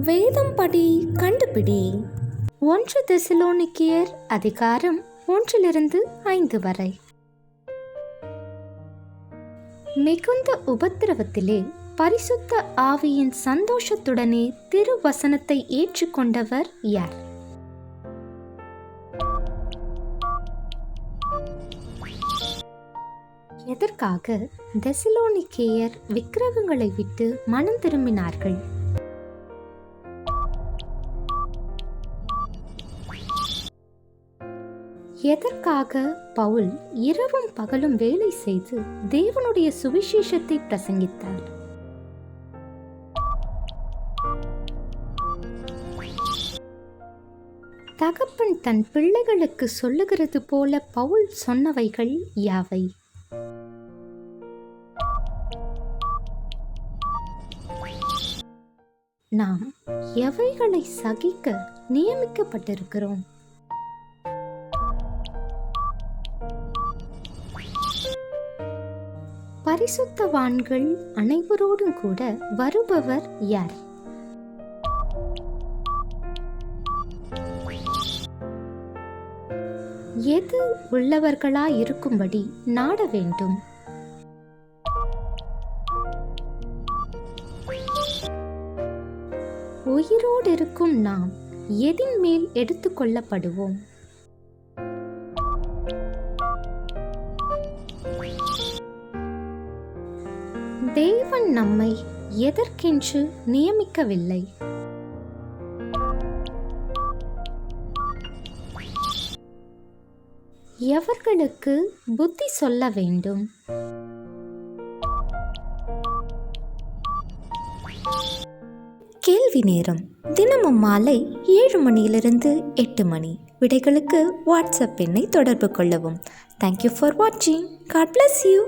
வேதம் படி கண்டுபிடி. 1 தெசலோனிக்கேயர் அதிகாரம் 1-5 வரை. மிகுந்த உபத்திரவத்திலே பரிசுத்த ஆவியின் சந்தோஷத்துடனே திருவசனத்தை ஏற்றுக்கொண்டவர் யார்? எதற்காக தெசலோனிக்கேயர் விக்கிரகங்களை விட்டு மனம் திரும்பினார்கள்? எதற்காக பவுல் இரவும் பகலும் வேலை செய்து தேவனுடைய சுவிசேஷத்தை பிரசங்கித்தார்? தகப்பன் தன் பிள்ளைகளுக்கு சொல்லுகிறது போல பவுல் சொன்னவைகள் யாவை? நாம் எவைகளை சகிக்க நியமிக்கப்பட்டிருக்கிறோம்? பரிசுத்தவான்கள் அனைவரோடும் கூட வருபவர் யார்? எது உள்ளவர்களாயிருக்கும்படி நாட வேண்டும்? உயிரோடு இருக்கும் நாம் எதின் மேல் எடுத்துக் கொள்ளப்படுவோம்? தேவன் நம்மை எதற்கென்று நியமிக்கவில்லை. எவர்களுக்கு புத்தி சொல்ல வேண்டும்? கேள்வி நேரம் தினமும் மாலை 7 மணியிலிருந்து 8 மணி. விடைகளுக்கு வாட்ஸ்அப் எண்ணை தொடர்பு கொள்ளவும். தேங்க்யூ ஃபார் வாட்சிங். God bless you.